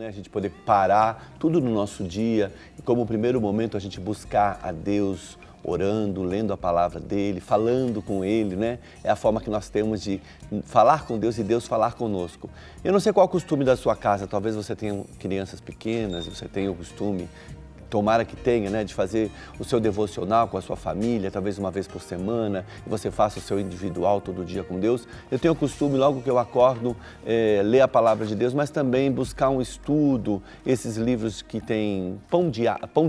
né? A gente poder parar tudo no nosso dia e como primeiro momento a gente buscar a Deus, orando, lendo a palavra dele, falando com ele, né? É a forma que nós temos de falar com Deus e Deus falar conosco. Eu não sei qual é o costume da sua casa, talvez você tenha crianças pequenas e você tenha o costume, tomara que tenha, né, de fazer o seu devocional com a sua família, talvez uma vez por semana, e você faça o seu individual todo dia com Deus. Eu tenho o costume, logo que eu acordo, ler a palavra de Deus, mas também buscar um estudo, esses livros que tem pão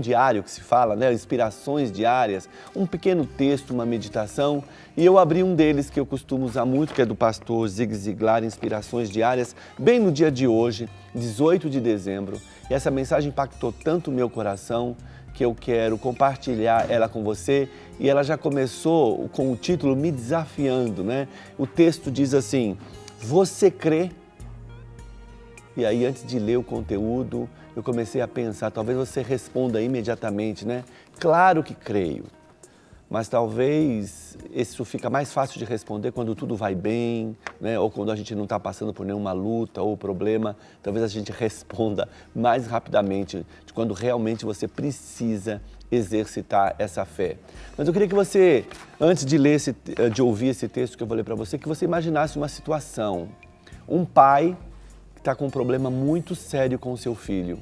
diário que se fala, né, inspirações diárias, um pequeno texto, uma meditação, e eu abri um deles que eu costumo usar muito, que é do pastor Zig Ziglar, Inspirações Diárias, bem no dia de hoje, 18 de dezembro, e essa mensagem impactou tanto o meu coração que eu quero compartilhar ela com você, e ela já começou com o título Me Desafiando, né? O texto diz assim: você crê? E aí, antes de ler o conteúdo, eu comecei a pensar, talvez você responda imediatamente, né? Claro que creio. Mas talvez isso fica mais fácil de responder quando tudo vai bem, né? Ou quando a gente não está passando por nenhuma luta ou problema. Talvez a gente responda mais rapidamente de quando realmente você precisa exercitar essa fé. Mas eu queria que você, antes de ouvir esse texto que eu vou ler para você, que você imaginasse uma situação. Um pai que está com um problema muito sério com o seu filho.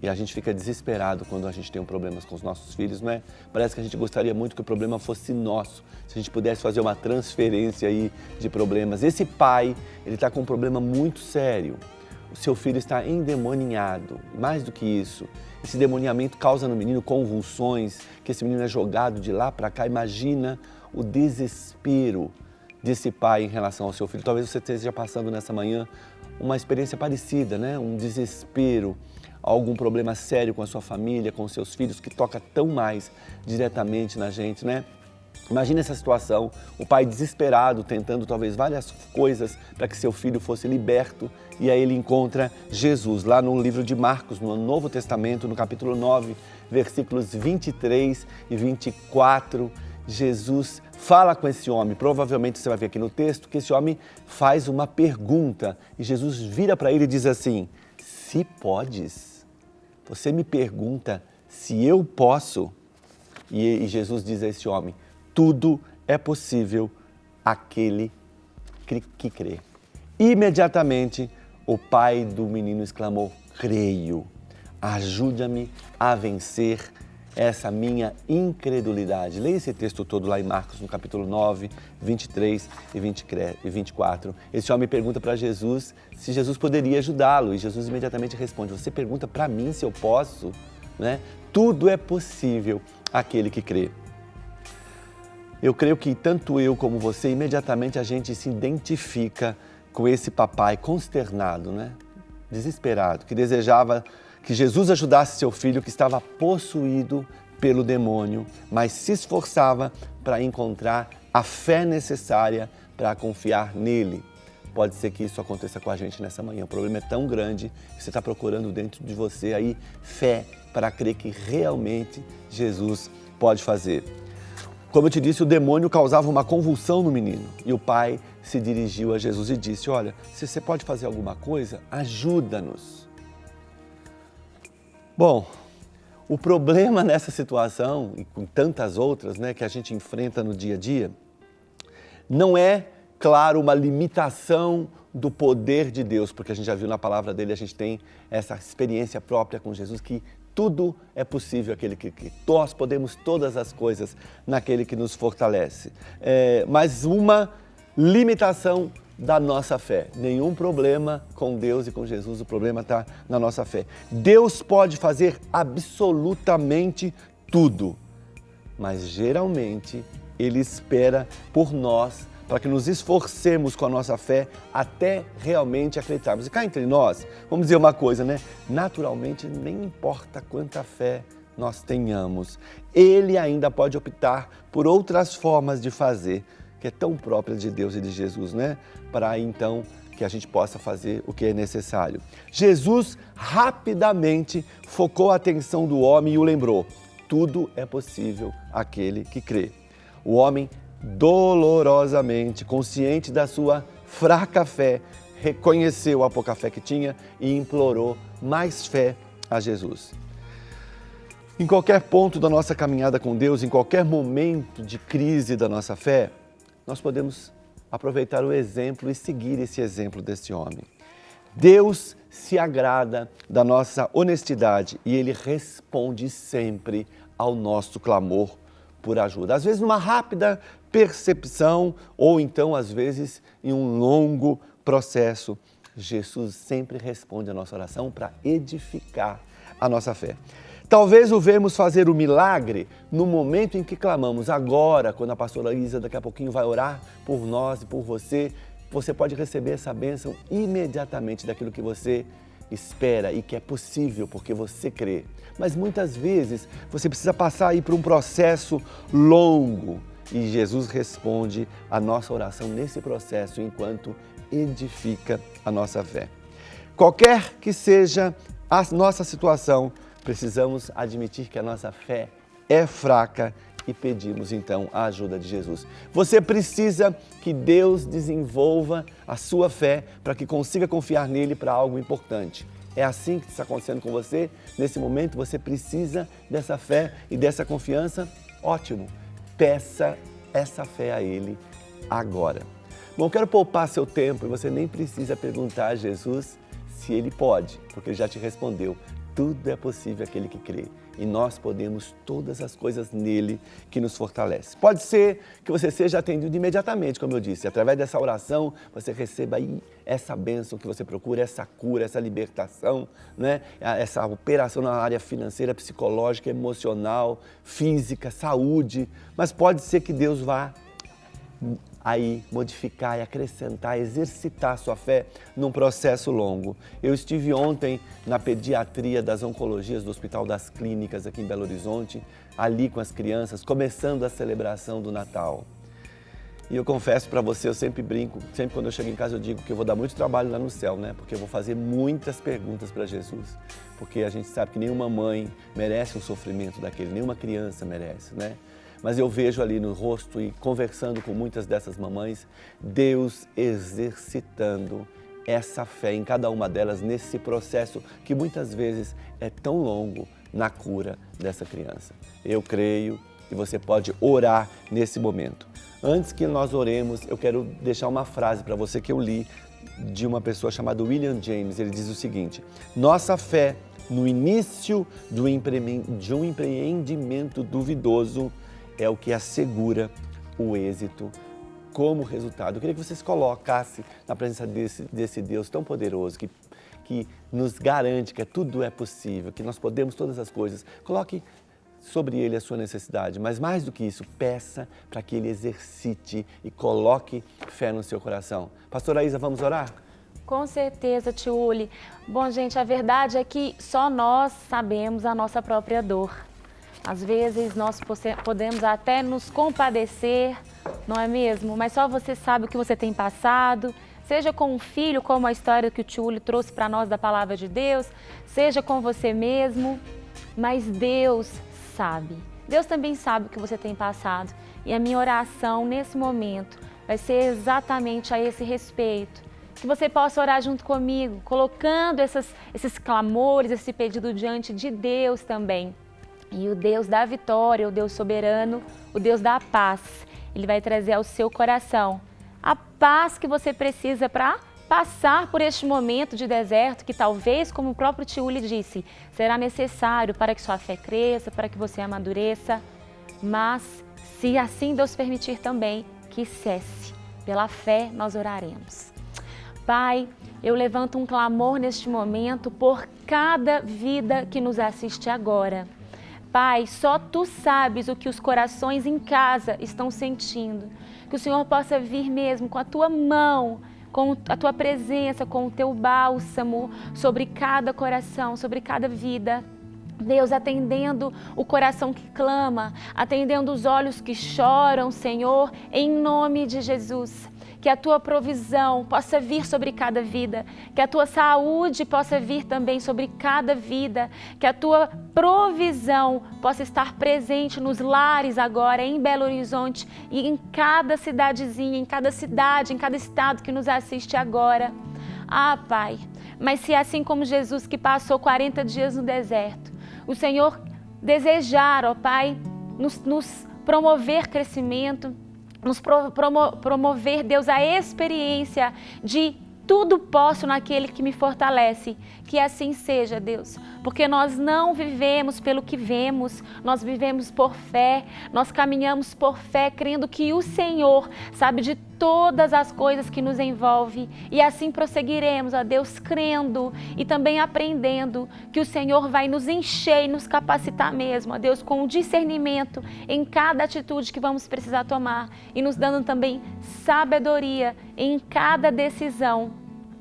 E a gente fica desesperado quando a gente tem problemas com os nossos filhos, não é? Parece que a gente gostaria muito que o problema fosse nosso, se a gente pudesse fazer uma transferência aí de problemas. Esse pai, ele está com um problema muito sério. O seu filho está endemoniado. Mais do que isso, esse demoniamento causa no menino convulsões, que esse menino é jogado de lá para cá. Imagina o desespero desse pai em relação ao seu filho. Talvez você esteja passando nessa manhã uma experiência parecida, né? Um desespero, algum problema sério com a sua família, com os seus filhos, que toca tão mais diretamente na gente, né? Imagina essa situação, o pai desesperado, tentando talvez várias coisas para que seu filho fosse liberto, e aí ele encontra Jesus, lá no livro de Marcos, no Novo Testamento, no capítulo 9, versículos 23 e 24, Jesus fala com esse homem. Provavelmente você vai ver aqui no texto que esse homem faz uma pergunta, e Jesus vira para ele e diz assim: se podes. Você me pergunta se eu posso? E Jesus diz a esse homem: tudo é possível àquele que crê. Imediatamente, o pai do menino exclamou: creio, ajuda-me a vencer essa minha incredulidade. Leia esse texto todo lá em Marcos, no capítulo 9, 23 e 24. Esse homem pergunta para Jesus se Jesus poderia ajudá-lo, e Jesus imediatamente responde: você pergunta para mim se eu posso? Né? Tudo é possível àquele que crê. Eu creio que tanto eu como você, imediatamente a gente se identifica com esse papai consternado, né? Desesperado, que desejava que Jesus ajudasse seu filho que estava possuído pelo demônio, mas se esforçava para encontrar a fé necessária para confiar nele. Pode ser que isso aconteça com a gente nessa manhã. O problema é tão grande que você está procurando dentro de você aí fé para crer que realmente Jesus pode fazer. Como eu te disse, o demônio causava uma convulsão no menino, e o pai se dirigiu a Jesus e disse: olha, se você pode fazer alguma coisa, ajuda-nos. Bom, o problema nessa situação, e com tantas outras, né, que a gente enfrenta no dia a dia, não é, claro, uma limitação do poder de Deus, porque a gente já viu na palavra dele, a gente tem essa experiência própria com Jesus, que tudo é possível àquele que nós podemos todas as coisas naquele que nos fortalece. Mas uma limitação da nossa fé. Nenhum problema com Deus e com Jesus, o problema está na nossa fé. Deus pode fazer absolutamente tudo, mas geralmente Ele espera por nós para que nos esforcemos com a nossa fé até realmente acreditarmos. E cá entre nós, vamos dizer uma coisa, né? Naturalmente, nem importa quanta fé nós tenhamos, Ele ainda pode optar por outras formas de fazer, que é tão própria de Deus e de Jesus, né? Para então que a gente possa fazer o que é necessário. Jesus rapidamente focou a atenção do homem e o lembrou: tudo é possível àquele que crê. O homem, dolorosamente consciente da sua fraca fé, reconheceu a pouca fé que tinha e implorou mais fé a Jesus. Em qualquer ponto da nossa caminhada com Deus, em qualquer momento de crise da nossa fé, nós podemos aproveitar o exemplo e seguir esse exemplo desse homem. Deus se agrada da nossa honestidade e Ele responde sempre ao nosso clamor por ajuda. Às vezes numa rápida percepção ou então às vezes em um longo processo, Jesus sempre responde a nossa oração para edificar a nossa fé. Talvez o vemos fazer o milagre no momento em que clamamos. Agora, quando a pastora Isa daqui a pouquinho vai orar por nós e por você, você pode receber essa bênção imediatamente daquilo que você espera e que é possível porque você crê. Mas muitas vezes você precisa passar aí por um processo longo e Jesus responde a nossa oração nesse processo enquanto edifica a nossa fé. Qualquer que seja a nossa situação, precisamos admitir que a nossa fé é fraca e pedimos então a ajuda de Jesus. Você precisa que Deus desenvolva a sua fé para que consiga confiar nele para algo importante. É assim que está acontecendo com você? Nesse momento você precisa dessa fé e dessa confiança? Ótimo! Peça essa fé a Ele agora. Bom, quero poupar seu tempo e você nem precisa perguntar a Jesus se Ele pode, porque Ele já te respondeu. Tudo é possível àquele que crê e nós podemos todas as coisas nele que nos fortalece. Pode ser que você seja atendido imediatamente, como eu disse. Através dessa oração, você receba aí essa bênção que você procura, essa cura, essa libertação, né? Essa operação na área financeira, psicológica, emocional, física, saúde. Mas pode ser que Deus vá aí modificar e acrescentar, exercitar a sua fé num processo longo. Eu estive ontem na pediatria das oncologias do Hospital das Clínicas aqui em Belo Horizonte, ali com as crianças, começando a celebração do Natal. E eu confesso para você, eu sempre brinco, sempre quando eu chego em casa eu digo que eu vou dar muito trabalho lá no céu, né? Porque eu vou fazer muitas perguntas para Jesus. Porque a gente sabe que nenhuma mãe merece um sofrimento daquele, nenhuma criança merece, né? Mas eu vejo ali no rosto e conversando com muitas dessas mamães, Deus exercitando essa fé em cada uma delas nesse processo que muitas vezes é tão longo na cura dessa criança. Eu creio que você pode orar nesse momento. Antes que nós oremos, eu quero deixar uma frase para você que eu li de uma pessoa chamada William James. Ele diz o seguinte: nossa fé no início de um empreendimento duvidoso é o que assegura o êxito como resultado. Eu queria que você se colocasse na presença desse Deus tão poderoso que nos garante que tudo é possível, que nós podemos todas as coisas. Coloque sobre Ele a sua necessidade, mas mais do que isso, peça para que Ele exercite e coloque fé no seu coração. Pastora Isa, vamos orar? Com certeza, tio Uli. Bom, gente, a verdade é que só nós sabemos a nossa própria dor. Às vezes nós podemos até nos compadecer, não é mesmo? Mas só você sabe o que você tem passado, seja com um filho, como a história que o tio Uli trouxe para nós da Palavra de Deus, seja com você mesmo, mas Deus sabe. Deus também sabe o que você tem passado. E a minha oração nesse momento vai ser exatamente a esse respeito. Que você possa orar junto comigo, colocando esses clamores, esse pedido diante de Deus também. E o Deus da vitória, o Deus soberano, o Deus da paz, Ele vai trazer ao seu coração a paz que você precisa para passar por este momento de deserto que talvez, como o próprio tio Uli disse, será necessário para que sua fé cresça, para que você amadureça. Mas, se assim Deus permitir também, que cesse. Pela fé nós oraremos. Pai, eu levanto um clamor neste momento por cada vida que nos assiste agora. Pai, só Tu sabes o que os corações em casa estão sentindo. Que o Senhor possa vir mesmo com a Tua mão, com a Tua presença, com o Teu bálsamo sobre cada coração, sobre cada vida. Deus, atendendo o coração que clama, atendendo os olhos que choram, Senhor, em nome de Jesus. Que a Tua provisão possa vir sobre cada vida, que a Tua saúde possa vir também sobre cada vida, que a Tua provisão possa estar presente nos lares agora, em Belo Horizonte e em cada cidadezinha, em cada cidade, em cada estado que nos assiste agora. Ah, Pai, mas se assim como Jesus que passou 40 dias no deserto, o Senhor desejar, ó Pai, nos promover crescimento, nos promover, Deus, a experiência de tudo posso naquele que me fortalece. Que assim seja, Deus, porque nós não vivemos pelo que vemos, nós vivemos por fé, nós caminhamos por fé, crendo que o Senhor sabe de todas as coisas que nos envolvem, e assim prosseguiremos, ó Deus, crendo e também aprendendo que o Senhor vai nos encher e nos capacitar mesmo, ó Deus, com o discernimento em cada atitude que vamos precisar tomar e nos dando também sabedoria em cada decisão.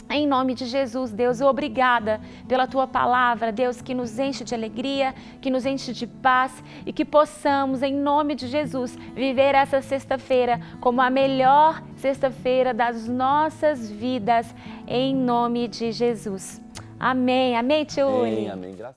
Em nome de Jesus, Deus, obrigada pela Tua palavra, Deus, que nos enche de alegria, que nos enche de paz e que possamos, em nome de Jesus, viver essa sexta-feira como a melhor sexta-feira das nossas vidas, em nome de Jesus. Amém. Amém, Tio Uli. Amém. Graças